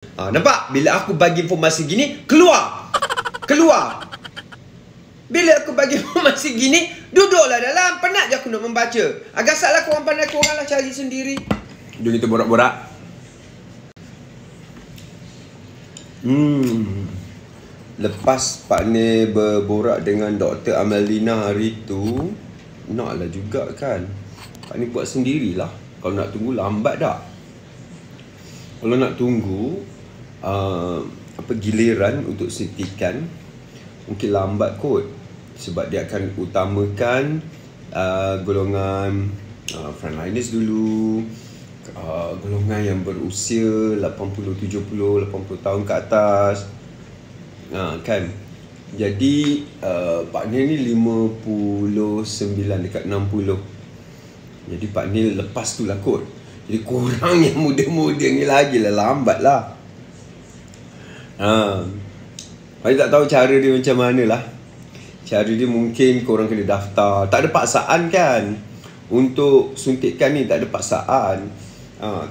Nampak? Bila aku bagi informasi gini, keluar. Bila aku bagi informasi gini, duduklah dalam. Penat je aku nak membaca. Agak salah korang pandai, korang lah cari sendiri. Jom kita borak-borak. Lepas Pak Nil berborak dengan Dr. Amalina hari tu, naklah juga kan Pak Nil buat sendirilah. Kalau nak tunggu lambat tak? Kalau nak tunggu giliran untuk suntikan, mungkin lambat kot. Sebab dia akan utamakan golongan frontliners dulu, golongan yang berusia 80, 70, 80 tahun ke atas. Kan. Jadi Pak Nil ni 59 dekat 60. Jadi Pak Nil lepas tu lah kot. Jadi korang yang muda-muda ni lagi lah lambat lah. Pak Nil tak tahu cara dia macam mana lah. Cara dia mungkin korang kena daftar. Tak ada paksaan kan. Untuk suntikan ni tak ada paksaan.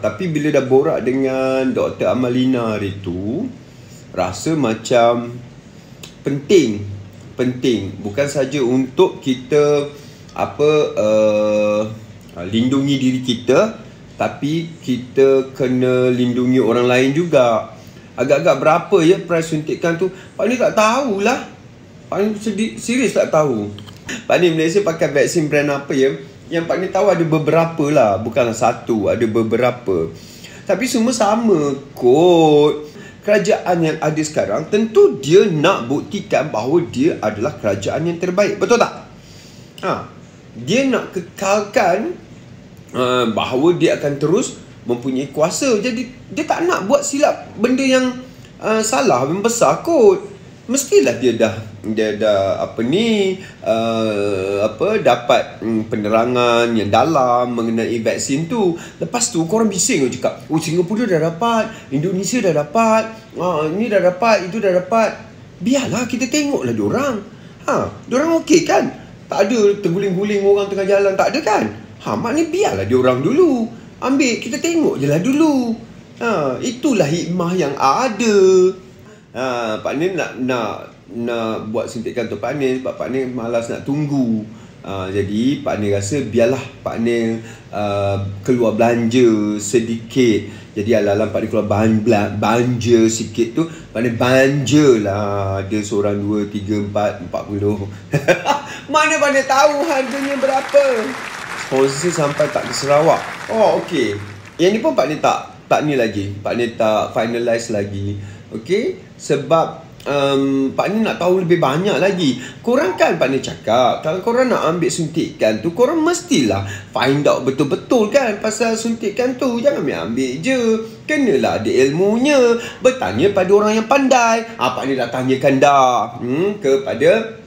Tapi bila dah borak dengan Dr. Amalina hari tu, rasa macam penting. Bukan saja untuk kita lindungi diri kita, tapi kita kena lindungi orang lain juga. Agak-agak berapa ya price suntikan tu? Pak Nil tak tahulah. Pak Nil serius tak tahu. Pak Nil Malaysia pakai vaksin brand apa ya? Yang Pak Nil tahu ada beberapa lah. Bukanlah satu, ada beberapa. Tapi semua sama kot. Kerajaan yang ada sekarang tentu dia nak buktikan bahawa dia adalah kerajaan yang terbaik. Betul tak? Dia nak kekalkan bahawa dia akan terus mempunyai kuasa. Jadi dia tak nak buat silap benda yang salah, yang besar kot. Mestilah dia dah dapat penerangan yang dalam mengenai vaksin tu. Lepas tu korang bising cakap, Singapura dah dapat, Indonesia dah dapat, ini dah dapat, itu dah dapat. Biarlah kita tengoklah diorang. Diorang okey kan? Tak ada terguling-guling orang tengah jalan, tak ada kan? Maknanya biarlah diorang dulu. Ambil, kita tengok je lah dulu. Itulah hikmah yang ada. Pak Nil nak buat suntikan untuk Pak Nil sebab Pak Nil malas nak tunggu. Jadi Pak Nil rasa biarlah Pak Nil keluar belanja sedikit. Jadi alang-alang Pak Nil keluar belanja sikit tu, Pak Nil belanja lah. Dia seorang 2, 3, 4, 40. Mana Pak Nil tahu harganya berapa? Sponsor sampai tak ke Sarawak. Okey. Yang ni pun Pak Nil tak ni lagi. Pak Nil tak finalize lagi. Okey, sebab Pak Nil nak tahu lebih banyak lagi. Korang kan Pak Nil cakap, kalau korang nak ambil suntikan tu, korang mestilah find out betul-betul kan pasal suntikan tu. Jangan ambil je. Kenalah ada ilmunya. Bertanya pada orang yang pandai. Pak Nil dah tanyakan dah kepada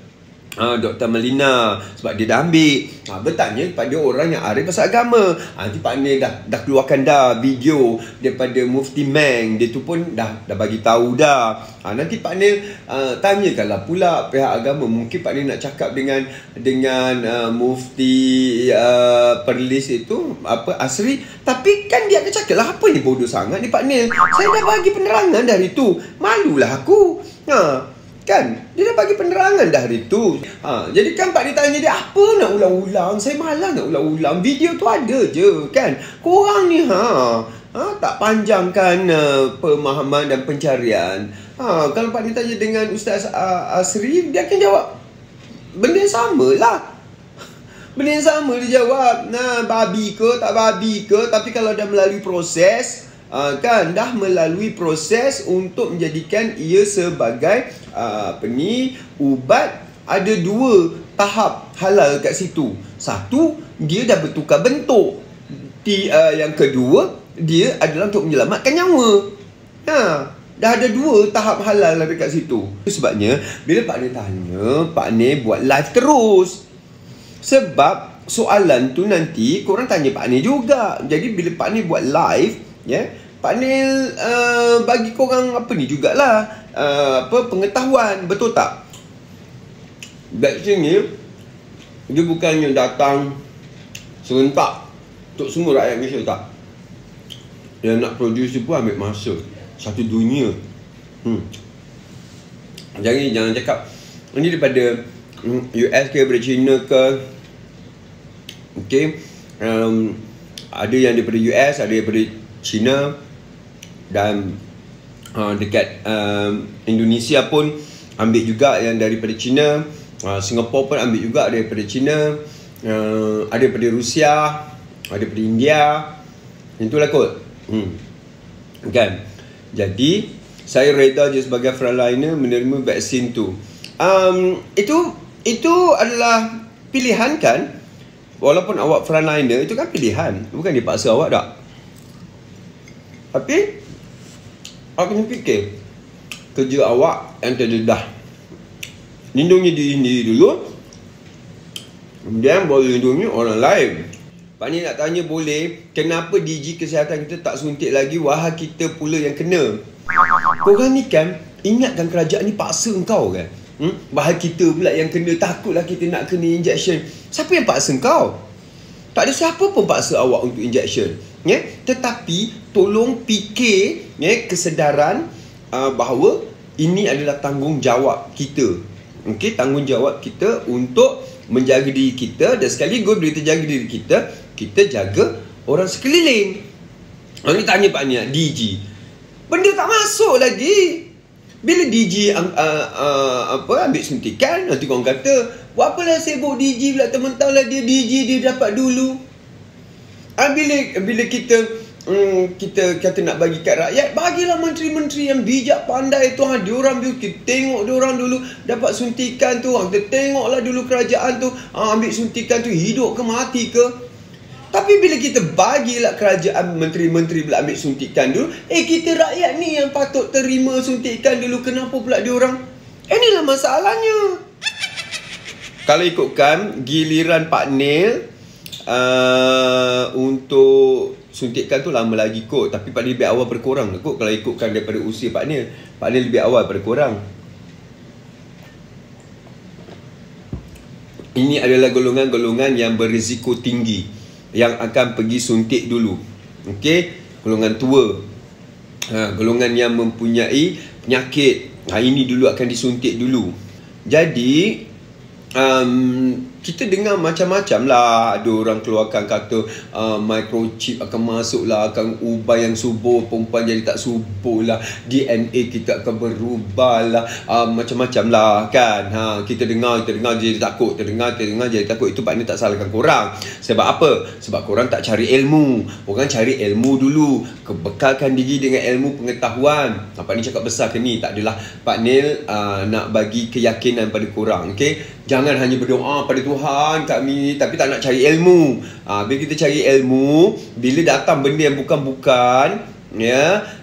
Dr. Amalina sebab dia dah ambil. Bertanya kepada orang yang arif pasal agama. Nanti Pak Nil dah keluarkan dah video daripada Mufti Meng. Dia tu pun dah bagi tahu dah. Nanti Pak Nil tanyakanlah pula pihak agama. Mungkin Pak Nil nak cakap dengan Mufti Perlis itu Asri. Tapi kan dia akan cakap lah, apa ni bodoh sangat ni Pak Nil. Saya dah bagi penerangan dari tu. Malulah aku. Kan? Dia dah bagi penerangan dah hari tu. Jadi kan Pak Nil tanya dia, apa nak ulang-ulang? Saya malas nak ulang-ulang. Video tu ada je kan. Korang ni tak panjangkan pemahaman dan pencarian. Kalau Pak Nil tanya dengan Ustaz Asri, dia akan jawab benda yang sama lah. Benda yang sama dia jawab. Babi ke tak babi ke. Tapi kalau dah melalui proses, dah melalui proses untuk menjadikan ia sebagai ubat, ada 2 tahap halal kat situ. Satu, dia dah bertukar bentuk. Yang kedua, dia adalah untuk menyelamatkan nyawa. Dah ada 2 tahap halal dekat situ. Sebabnya bila Pak Nil tanya, Pak Nil buat live terus. Sebab soalan tu nanti korang tanya Pak Nil juga. Jadi bila Pak Nil buat live, Pak Nil bagi korang jugalah pengetahuan. Betul tak? Vaksin ni dia bukannya datang serentak untuk semua rakyat Malaysia, tak. Dia nak produce pun ambil masa. satu dunia. Jangan cakap ini daripada US ke, daripada China ke. Okay, ada yang daripada US, ada daripada China, dan dekat Indonesia pun ambil juga yang daripada China. Singapura pun ambil juga daripada China. Ada daripada Rusia, ada daripada India. Itulah kot. Kan? Jadi saya reda je sebagai frontliner menerima vaksin tu. Itu adalah pilihan kan? Walaupun awak frontliner, itu kan pilihan. Bukan dipaksa awak tak? Tapi awak kena fikir kerja awak yang terdedah. Lindungi diri sendiri dulu, kemudian boleh lindungi orang lain. Pak ni nak tanya boleh, kenapa DG Kesihatan kita tak suntik lagi, wahai kita pula yang kena. Korang ni kan ingatkan kerajaan ni paksa engkau kan? Wahai kita pula yang kena, takutlah kita nak kena injection. Siapa yang paksa engkau? Tak ada siapa pun paksa awak untuk injection. Tetapi tolong fikir kesedaran bahawa ini adalah tanggungjawab kita. Okey, tanggungjawab kita untuk menjaga diri kita, dan sekaligus bila kita jaga diri kita, kita jaga orang sekeliling. Orang ni tanya Pak Niat, DG, benda tak masuk lagi. Bila DG ambil suntikan, nanti korang kata, buat apalah sibuk DG pula, tementanglah dia DG, dia dapat dulu. Bila kita kata nak bagi kat rakyat, bagilah menteri-menteri yang bijak pandai tu. Diorang kita tengok diorang dulu dapat suntikan tu. Kita tengoklah dulu kerajaan tu ambil suntikan tu, hidup ke mati ke. Tapi bila kita bagilah kerajaan, menteri-menteri pula ambil suntikan dulu, kita rakyat ni yang patut terima suntikan dulu, kenapa pula diorang? Inilah masalahnya. Kalau ikutkan giliran Pak Nil untuk suntikan tu lama lagi kot. Tapi Pak Nil lebih awal berkurang kot. Kalau ikutkan daripada usia Pak Nil lebih awal berkurang. Ini adalah golongan-golongan yang berisiko tinggi, yang akan pergi suntik dulu. Okey, golongan tua, golongan yang mempunyai penyakit, ini dulu akan disuntik dulu. Jadi kita dengar macam-macam lah. Ada orang keluarkan kata microchip akan masuk lah, akan ubah yang subur perempuan jadi tak subur lah, DNA kita akan berubah lah, macam-macam lah kan. Kita dengar jadi takut, terdengar jadi takut. Itu maknanya tak salahkan korang. Sebab apa? Sebab korang tak cari ilmu. Korang cari ilmu dulu, bekalkan diri dengan ilmu pengetahuan. Pak Nil cakap besar ke ni? Tak adalah. Pak Nil nak bagi keyakinan pada korang. Okay? Jangan hanya berdoa pada Tuhan kami, tapi tak nak cari ilmu. Bila kita cari ilmu, bila datang benda yang bukan-bukan,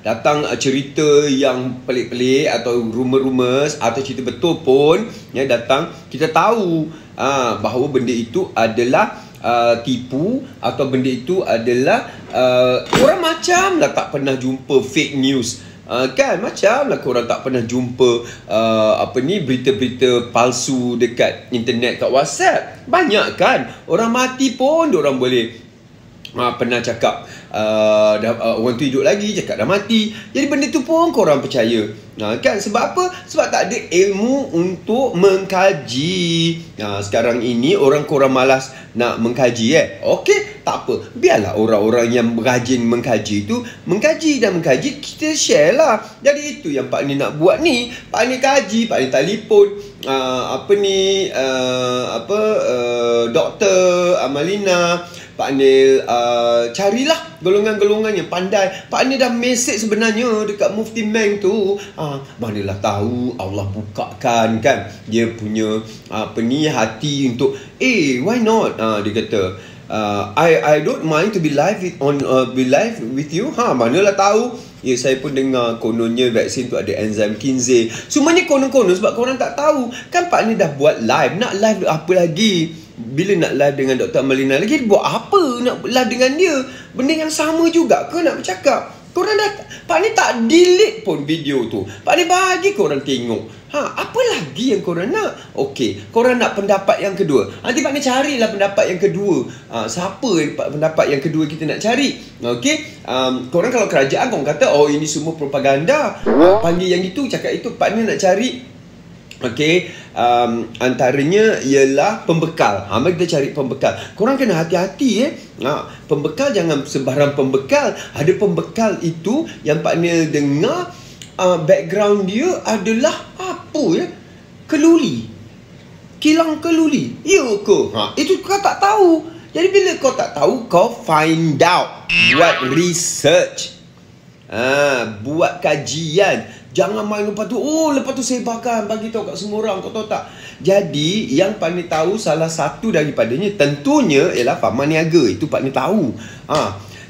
datang cerita yang pelik-pelik atau rumor-rumors atau cerita betul pun, datang, kita tahu bahawa benda itu adalah tipu, atau benda itu adalah orang macam lah tak pernah jumpa fake news. Kan macam lah korang tak pernah jumpa berita-berita palsu dekat internet, kat WhatsApp. Banyak kan orang mati pun diorang boleh pernah cakap orang tu hidup lagi, cakap dah mati. Jadi benda tu pun korang percaya. Kan sebab apa? Sebab tak ada ilmu untuk mengkaji. Sekarang ini korang malas nak mengkaji. Okey, tak apa. Biarlah orang-orang yang rajin mengkaji tu mengkaji, kita share lah. Jadi itu yang Pak Ni nak buat ni. Pak Ni kaji, Pak Ni telefon Dr. Amalina. Pak Nil carilah golongan-golongan yang pandai. Pak Nil dah mesej sebenarnya dekat Mufti Meng tu. Manalah tahu Allah bukakan kan dia punya hati untuk why not? Dia kata I don't mind to be live with you. Manalah tahu. Ya, saya pun dengar kononnya vaksin tu ada enzim kinase. Semuanya konon-konon sebab korang tak tahu. Kan Pak Nil dah buat live. Nak live apa lagi? Bila nak live dengan Dr. Amalina lagi, buat apa nak live dengan dia? Benda yang sama juga ke nak bercakap? Korang dah, Pak ni tak delete pun video tu. Pak ni bagi korang tengok. Apa lagi yang korang nak? Okey, korang nak pendapat yang kedua. Nanti Pak ni carilah pendapat yang kedua. Siapa pendapat yang kedua kita nak cari? Okey, korang kalau kerajaan korang kata, oh ini semua propaganda. Panggil yang itu, cakap itu. Pak ni nak cari. Okey, antaranya ialah pembekal. Mari kita cari pembekal. Korang kena hati-hati pembekal jangan sembarang pembekal. Ada pembekal itu yang Pak Nil dengar background dia adalah apa keluli. Kilang keluli. Ya ke? Itu kau tak tahu. Jadi bila kau tak tahu, kau find out. Buat research. Buat kajian. Jangan main lepas tu sebarkan, bagi tahu kat semua orang, kau tahu tak? Jadi yang Pak Ni tahu salah satu daripadanya tentunya ialah Pharma Niaga. Itu Pak Ni tahu.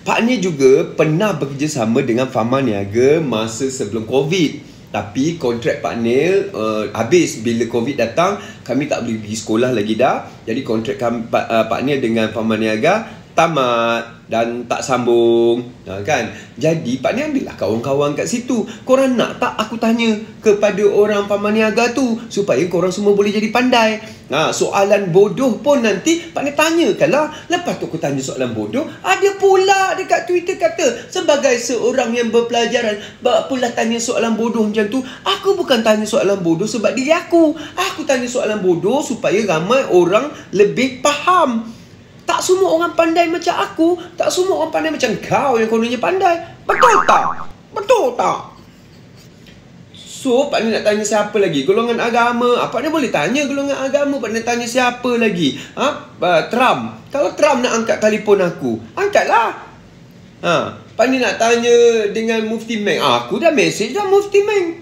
Pak Ni juga pernah bekerjasama dengan Pharma Niaga masa sebelum Covid. Tapi kontrak Pak Nil habis bila Covid datang. Kami tak boleh pergi sekolah lagi dah. Jadi kontrak Pak Nil dengan Pharma Niaga tamat dan tak sambung, kan? Jadi Pak Ni ambillah kawan-kawan kat situ. Korang nak tak aku tanya kepada orang Pharma Niaga tu supaya korang semua boleh jadi pandai. Soalan bodoh pun nanti Pak Ni tanyakanlah. Lepas tu aku tanya soalan bodoh, ada pula dekat Twitter kata sebagai seorang yang berpelajaran, pula tanya soalan bodoh macam tu. Aku bukan tanya soalan bodoh sebab diri aku. Aku tanya soalan bodoh supaya ramai orang lebih faham. Tak semua orang pandai macam aku. Tak semua orang pandai macam kau yang kononnya pandai. Betul tak? Betul tak? So, Pak Ni nak tanya siapa lagi? Golongan agama. Pak Ni boleh tanya golongan agama. Pak Ni tanya siapa lagi? Trump. Kalau Trump nak angkat telefon aku, angkatlah. Pak Ni nak tanya dengan Mufti Meng. Aku dah message dah Mufti Meng.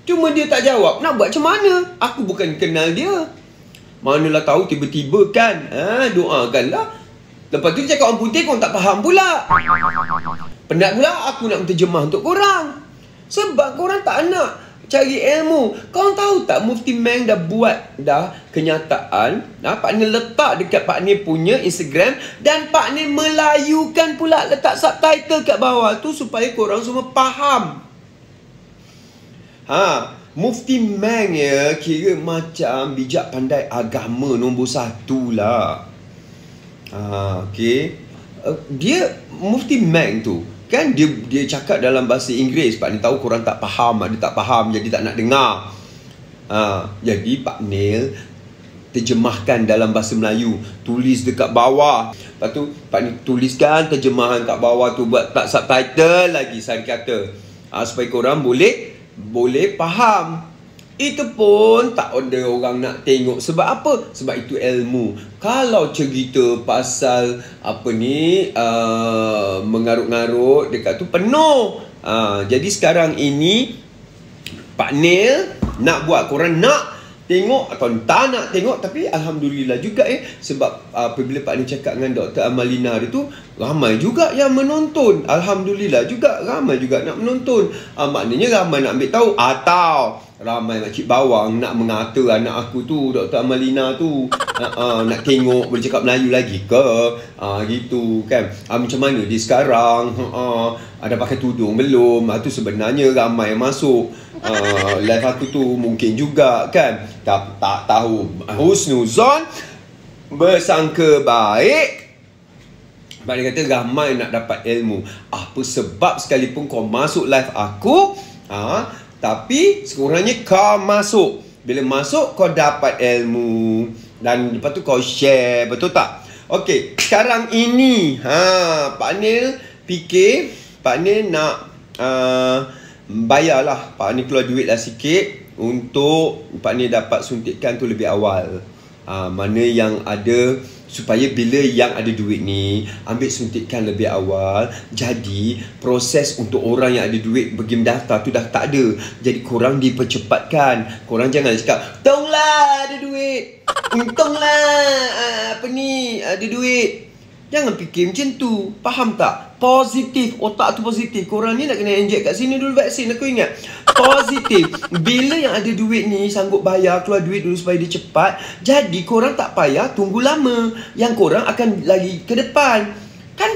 Cuma dia tak jawab. Nak buat macam mana? Aku bukan kenal dia. Manalah tahu tiba-tiba kan. Doakanlah. Lepas tu dia cakap orang putih, korang tak faham pula. Penat pula aku nak menterjemah untuk korang. Sebab korang tak nak cari ilmu. Korang tahu tak Mufti Meng dah buat kenyataan. Pak Ni letak dekat Pak Ni punya Instagram. Dan Pak Ni melayukan pula, letak subtitle kat bawah tu supaya korang semua faham. Mufti Meng kira macam bijak pandai agama nombor 1 lah. Okey. Dia Mufti Meng tu kan dia cakap dalam bahasa Inggeris. Pak Ni tahu korang tak faham, dia tak faham jadi tak nak dengar. Jadi Pak Nil terjemahkan dalam bahasa Melayu, tulis dekat bawah. Lepas tu Pak Ni tuliskan terjemahan kat bawah tu, buat tak subtitle lagi sari kata. Supaya korang boleh faham. Itu pun tak ada orang nak tengok. Sebab apa? Sebab itu ilmu. Kalau cerita pasal mengarut-ngarut dekat tu penuh. Jadi sekarang ini Pak Nil nak buat, korang nak tengok atau tak nak tengok, tapi Alhamdulillah juga sebab apabila Pak Ni cakap dengan Dr. Amalina itu, ramai juga yang menonton. Alhamdulillah juga ramai juga nak menonton. Maknanya ramai nak ambil tahu, atau ramai makcik bawang nak mengata anak aku tu, Dr. Amalina tu. Nak tengok boleh cakap Melayu lagi ke? Gitu kan. Macam mana dia sekarang? Ada pakai tudung belum? Itu sebenarnya ramai yang masuk live aku tu, mungkin juga kan. Tak tahu. Husnuzon, bersangka baik. Pak Ni kata ramai nak dapat ilmu. Apa sebab sekalipun kau masuk live aku, tapi sekurangnya kau masuk. Bila masuk kau dapat ilmu. Dan lepas tu kau share. Betul tak? Okey, sekarang ini Pak Nil fikir, Pak Nil nak bayarlah. Pak Nil keluar duit lah sikit untuk Pak Nil dapat suntikan tu lebih awal. Mana yang ada, supaya bila yang ada duit ni ambil suntikan lebih awal. Jadi proses untuk orang yang ada duit pergi mendaftar tu dah tak ada. Jadi korang dipercepatkan. Korang jangan cakap untunglah ada duit, untunglah ada duit. Jangan fikir macam tu. Faham tak? Positif. Otak tu positif. Korang ni nak kena inject kat sini dulu vaksin. Aku ingat. Positif. Bila yang ada duit ni sanggup bayar, keluar duit dulu supaya dia cepat. Jadi korang tak payah tunggu lama. Yang korang akan lagi ke depan. Kan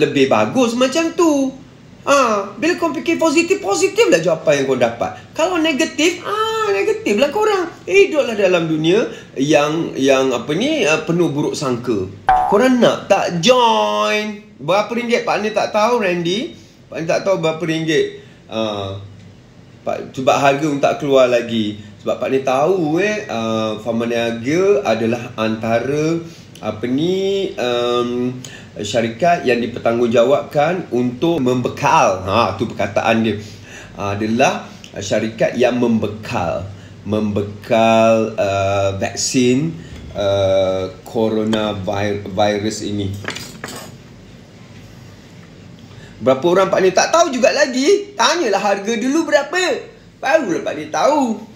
lebih bagus macam tu. Bila kau fikir positif, positif lah jawapan yang kau dapat. Kalau negatif, negatif lah korang. Hiduplah dalam dunia yang penuh buruk sangka. Korang nak tak join? Berapa ringgit Pak Ni tak tahu, Randy? Pak Ni tak tahu berapa ringgit. Sebab harga pun tak keluar lagi. Sebab Pak Ni tahu Farman Niaga adalah antara syarikat yang dipertanggungjawabkan untuk membekal, tu perkataan dia, adalah syarikat yang membekal vaksin coronavirus ini. Berapa orang Pak Ni tak tahu juga lagi. Tanyalah harga dulu berapa, barulah Pak Ni tahu.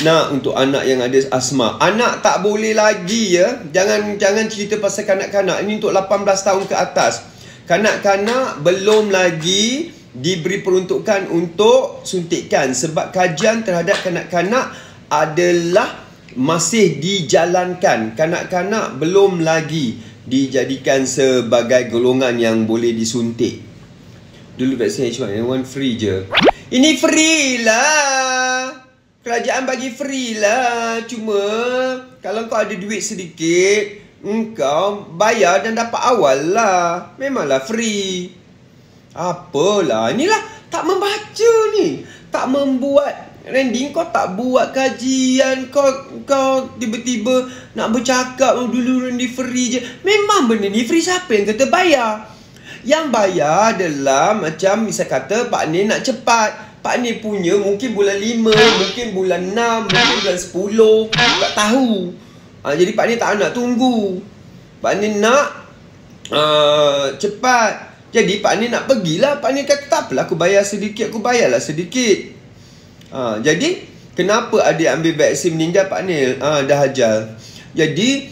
Nah, untuk anak yang ada asma, anak tak boleh lagi ya. Jangan cerita pasal kanak-kanak. Ini untuk 18 tahun ke atas. Kanak-kanak belum lagi diberi peruntukan untuk suntikan, sebab kajian terhadap kanak-kanak adalah masih dijalankan. Kanak-kanak belum lagi dijadikan sebagai golongan yang boleh disuntik. Dulu vaksin H1N1 free je. Ini free lah. Kerajaan bagi free lah. Cuma kalau kau ada duit sedikit, kau bayar dan dapat awal lah. Memanglah free. Apalah, inilah tak membaca ni, tak membuat. Randy, kau tak buat kajian. Kau tiba-tiba nak bercakap dulu Randy free je. Memang benda ni free. Siapa yang kata bayar? Yang bayar adalah macam misal kata Pak Ni nak cepat. Pak Ni punya mungkin bulan 5, mungkin bulan 6, mungkin bulan 10. Tak tahu. Jadi Pak Ni tak nak tunggu. Pak Ni nak cepat. Jadi Pak Ni nak pergilah. Pak Ni kata tak apalah, aku bayar sedikit, aku bayarlah sedikit. Jadi kenapa adik ambil vaksin meninggal Pak Ni? Dah hajal. Jadi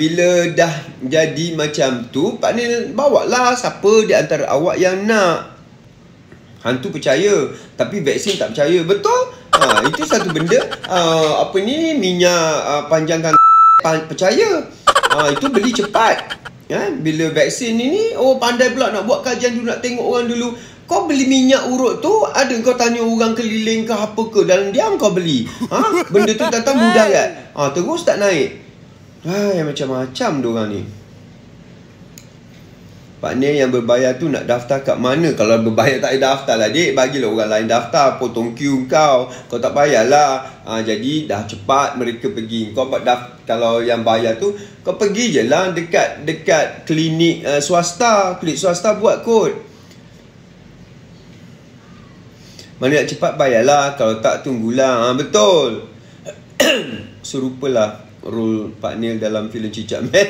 bila dah jadi macam tu, Pak Ni bawalah siapa di antara awak yang nak. Hantu percaya, tapi vaksin tak percaya. Betul? Itu satu benda. Minyak panjangkan percaya. Itu beli cepat. Bila vaksin ni, pandai pula nak buat kajian dulu, nak tengok orang dulu. Kau beli minyak urut tu, ada kau tanya orang keliling ke apa ke, dalam diam kau beli. Benda tu datang mudah kan? Terus tak naik. Macam-macam diorang ni. Pak Ni yang berbayar tu nak daftar kat mana? Kalau berbayar tak ada daftar lah, dik. Bagilah orang lain daftar. Potong queue kau. Kau tak payahlah. Jadi dah cepat mereka pergi. Kau kalau yang bayar tu, kau pergi je lah dekat klinik swasta. Klinik swasta buat kod. Mana nak cepat bayarlah. Kalau tak tunggulah. Betul. Serupalah role Pak Nil dalam filem Cicak Man.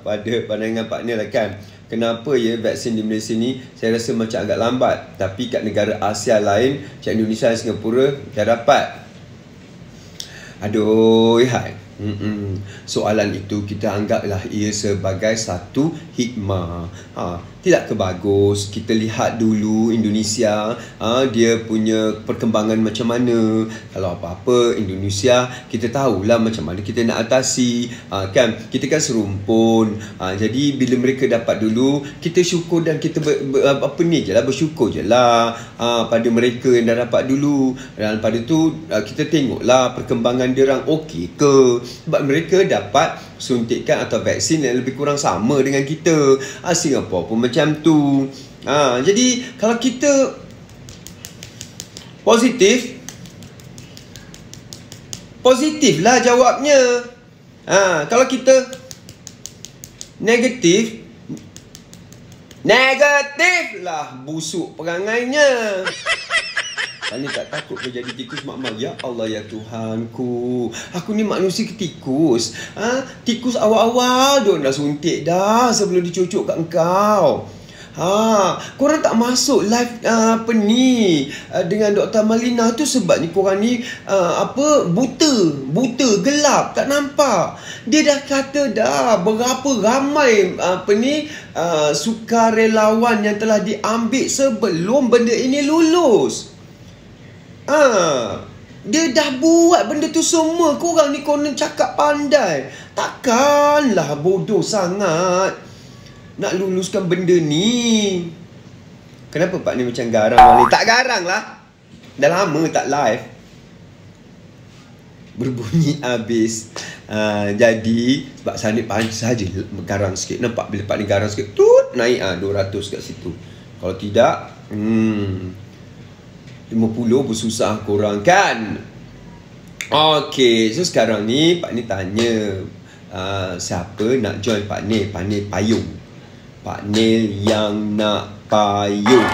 Pada pandangan Pak Nil lah kan. Kenapa ya vaksin di Malaysia ni saya rasa macam agak lambat, tapi kat negara Asia lain macam Indonesia dan Singapura dah dapat. Aduh, soalan itu kita anggaplah ia sebagai satu hikmah. Tidak ke bagus kita lihat dulu Indonesia, dia punya perkembangan macam mana. Kalau apa-apa Indonesia, kita tahulah macam mana kita nak atasi. Kan kita kan serumpun. Jadi bila mereka dapat dulu, kita syukur dan kita bersyukur je lah pada mereka yang dah dapat dulu. Dan pada tu kita tengoklah perkembangan dia orang okey ke. Sebab mereka dapat suntikan atau vaksin yang lebih kurang sama dengan kita. Singapura pun macam tu. Jadi kalau kita positif lah jawabnya. Kalau kita negatif lah busuk perangainya. Ni tak takut kau jadi tikus mak-mak. Ya Allah ya Tuhanku, aku ni manusia ke tikus? Tikus awal-awal dia dah suntik dah sebelum dicucuk kat engkau. Korang tak masuk live dengan Dr. Malina tu sebabnya korang ni buta gelap, tak nampak. Dia dah kata dah berapa ramai sukarelawan yang telah diambil sebelum benda ini lulus. Dia dah buat benda tu semua. Korang ni konon cakap pandai. Takkanlah bodoh sangat. nak luluskan benda ni. Kenapa Pak ni macam garang balik? Tak garang lah. Dah lama tak live. Berbunyi habis. Jadi sebab Sanit saja garang sikit. Nampak bila Pak ni garang sikit, tut naik 200 kat situ. Kalau tidak 50 pun susah korang kan. Okey, so sekarang ni Pak ni tanya siapa nak join Pak Nil. Pak Nil payung. Pak Nil yang nak payung.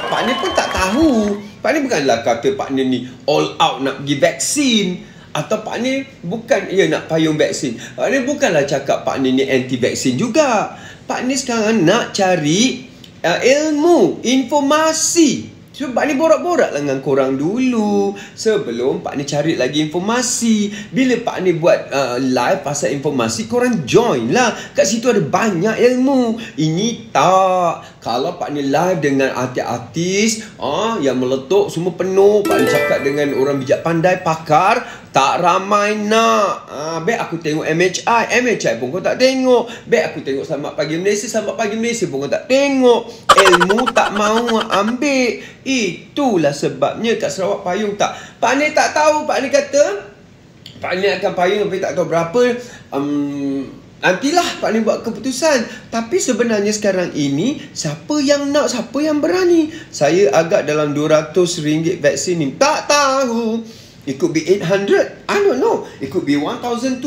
Pak Nil pun tak tahu. Pak Nil bukanlah kata Pak Nil ni all out nak pergi vaksin. Atau Pak Nil bukan nak payung vaksin. Pak Nil bukanlah cakap Pak Nil ni anti vaksin juga. Pak Nil sekarang nak cari ilmu, informasi. So Pak Nil borak-borak lah dengan korang dulu sebelum Pak Nil cari lagi informasi. Bila Pak Nil buat live pasal informasi, korang join lah. Kat situ ada banyak ilmu. Ini tak. Kalau Pak Nil live dengan artis-artis yang meletup semua penuh, Pak Nil cakap dengan orang bijak pandai, pakar, tak ramai nak. Baik aku tengok MHI pun kau tak tengok. Baik aku tengok Selamat Pagi Malaysia pun kau tak tengok. Ilmu tak mau ambil. Itulah sebabnya kat Sarawak payung tak. Pak Nil tak tahu. Pak Nil kata Pak Nil akan payung tapi tak tahu berapa. Nantilah Pak Nil buat keputusan. Tapi sebenarnya sekarang ini, siapa yang nak, siapa yang berani? Saya agak dalam RM200 vaksin ni. Tak tahu. It could be 800. I don't know. It could be 1,200.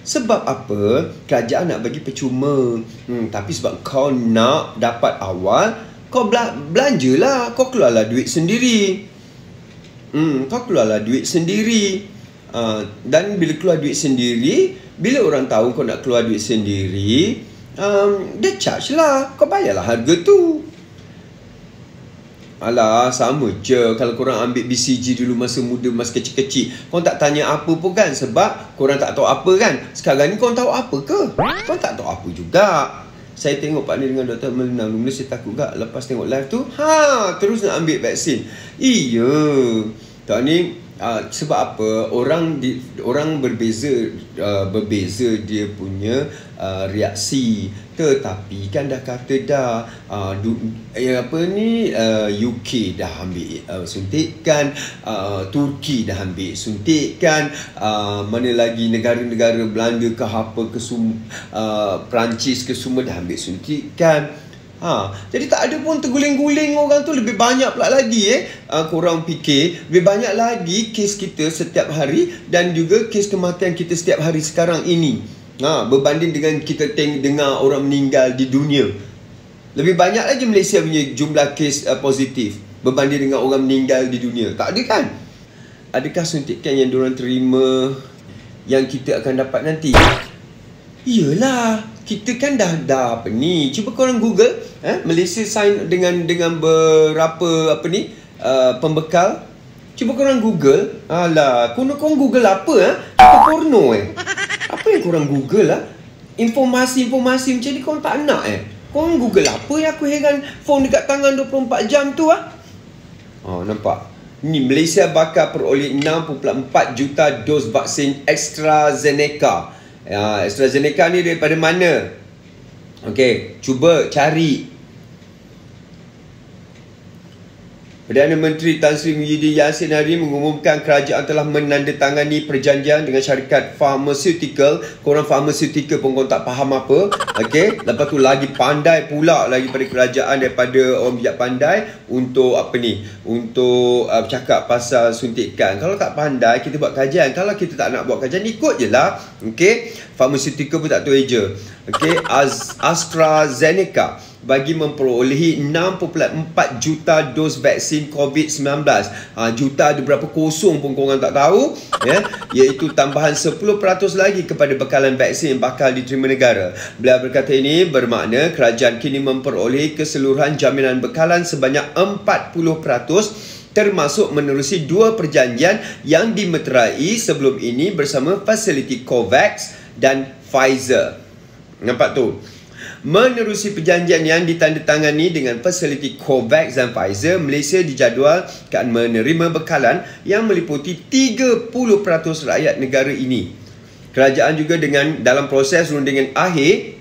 Sebab apa? Kerajaan nak bagi percuma. Tapi sebab kau nak dapat awal, kau belanjalah. Kau keluarlah duit sendiri. Dan bila keluar duit sendiri, bila orang tahu kau nak keluar duit sendiri, dia charge lah. Kau bayarlah harga tu. Alah, sama je kalau korang ambil BCG dulu masa muda, masa kecil-kecil. Korang tak tanya apa pun kan, sebab korang tak tahu apa kan. Sekarang ni korang tahu apa ke? Korang tak tahu apa juga. Saya tengok Pak Nil dengan Dr. Melina, mula saya takut gak lepas tengok live tu, terus nak ambil vaksin. Iya. Tak ni sebab apa? Orang berbeza dia punya reaksi. Tetapi kan dah kata dah UK dah ambil suntikan, Turki dah ambil suntikan, mana lagi negara-negara Belanda ke apa ke Perancis ke semua dah ambil suntikan. Jadi tak ada pun terguling-guling orang tu. Lebih banyak pula lagi korang fikir, lebih banyak lagi kes kita setiap hari dan juga kes kematian kita setiap hari sekarang ini. Berbanding dengan kita dengar orang meninggal di dunia. Lebih banyak lagi Malaysia punya jumlah kes positif berbanding dengan orang meninggal di dunia. Tak ada kan? Adakah suntikan yang diorang terima yang kita akan dapat nanti? Iyalah, kita kan dah apa ni? Cuba korang Google, Malaysia sign dengan berapa pembekal. Cuba korang Google. Alah, korang Google apa? Apa porno Apa yang korang Google lah? Informasi-informasi macam ni korang tak nak Korang Google apa yang aku heran? Phone dekat tangan 24 jam tu nampak? Ni Malaysia bakal peroleh 6.4 juta dos vaksin AstraZeneca. AstraZeneca ni daripada mana? Okey, cuba cari. Perdana Menteri Tan Sri Muhyiddin Yassin hari mengumumkan kerajaan telah menandatangani perjanjian dengan syarikat pharmaceutical. Korang pharmaceutical pun korang tak faham apa. Okey, lepas tu lagi pandai pula lagi pada kerajaan daripada orang bijak pandai untuk untuk cakap pasal suntikan. Kalau tak pandai, kita buat kajian. Kalau kita tak nak buat kajian, ikut je lah. Okey, pharmaceutical pun tak tahu eja. Okey, AstraZeneca bagi memperolehi 6.4 juta dos vaksin COVID-19. Juta ada berapa kosong pun korang tak tahu, iaitu tambahan 10% lagi kepada bekalan vaksin yang bakal diterima negara. Beliau berkata ini bermakna kerajaan kini memperolehi keseluruhan jaminan bekalan sebanyak 40%, termasuk menerusi 2 perjanjian yang dimeterai sebelum ini bersama fasiliti COVAX dan Pfizer. Nampak tu? Menerusi perjanjian yang ditandatangani dengan fasiliti COVAX dan Pfizer, Malaysia dijadualkan menerima bekalan yang meliputi 30% rakyat negara ini. kerajaan juga dalam proses rundingan akhir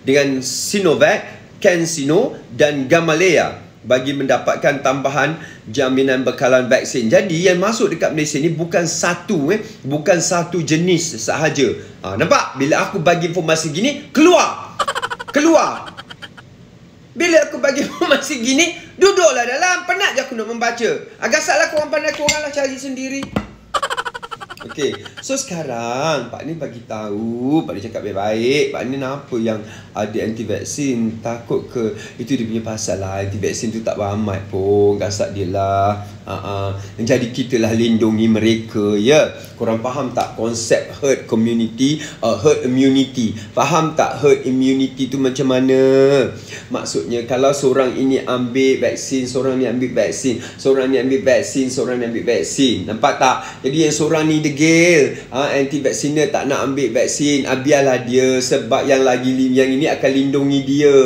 dengan Sinovac, CanSino dan Gamaleya bagi mendapatkan tambahan jaminan bekalan vaksin. Jadi yang masuk dekat Malaysia ni bukan satu jenis sahaja. Nampak? Bila aku bagi informasi gini, keluar. Bila aku bagi informasi gini, duduklah dalam. Penat je aku nak membaca. Salah korang pandai, koranglah cari sendiri. Okey, so sekarang Pak Ni bagi tahu, Pak Ni cakap baik-baik, Pak Ni kenapa yang ada anti vaksin, takut ke itu dia punya pasal lah. Anti vaksin tu tak ramai pun, gasak dia lah. Jadi kita lah lindungi mereka, ya. Korang faham tak konsep herd immunity? Faham tak herd immunity tu macam mana? Maksudnya kalau seorang ini ambil vaksin, seorang ni ambil vaksin, seorang ni ambil vaksin, seorang ni ambil vaksin. Nampak tak? Jadi yang seorang ni degil, anti vaksiner tak nak ambil vaksin, biarlah dia, sebab yang ini akan lindungi dia.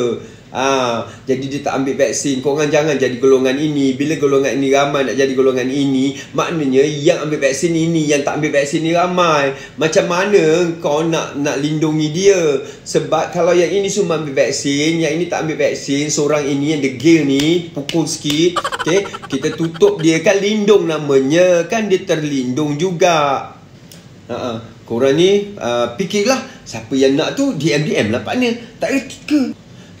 Jadi dia tak ambil vaksin. Korang jangan jadi golongan ini. Bila golongan ini ramai nak jadi golongan ini, maknanya yang ambil vaksin ini, yang tak ambil vaksin ni ramai. Macam mana kau nak lindungi dia? Sebab kalau yang ini semua ambil vaksin, yang ini tak ambil vaksin, seorang ini yang degil ni pukul sikit, okay, kita tutup dia, kan lindung namanya, kan dia terlindung juga. Korang ni fikirlah, siapa yang nak tu DM lah Pak Ni, tak etika.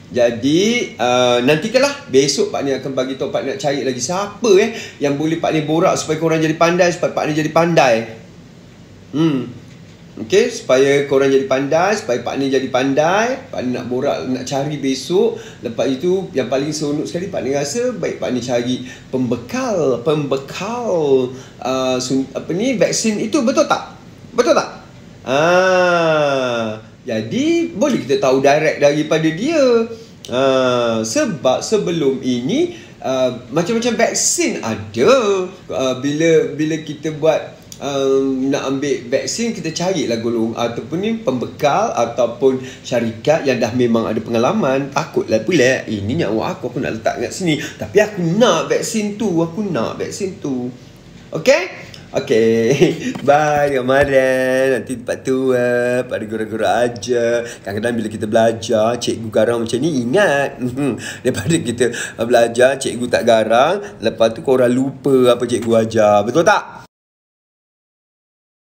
Jadi nantikanlah besok Pak Ni akan bagi tahu. Pak Ni nak cari lagi siapa yang boleh Pak Ni borak supaya korang jadi pandai, supaya Pak Ni jadi pandai. Okey, supaya korang jadi pandai, supaya Pak Ni jadi pandai. Pak Ni nak borak, nak cari besok. Lepas itu yang paling seronok sekali Pak Ni rasa baik Pak Ni cari pembekal vaksin itu, betul tak? Jadi boleh kita tahu direct daripada dia. Sebab sebelum ini macam-macam vaksin ada. Bila kita buat nak ambil vaksin, kita carilah golong ataupun ni pembekal ataupun syarikat yang dah memang ada pengalaman. Takutlah pula ini nyawa aku nak letak kat sini, tapi aku nak vaksin tu, Okey? Okay, bye, jangan marah. Nanti tempat tu pada guru-guru aja. Kadang-kadang bila kita belajar, cikgu garang macam ni, ingat daripada kita belajar, cikgu tak garang, lepas tu korang lupa apa cikgu ajar. Betul tak?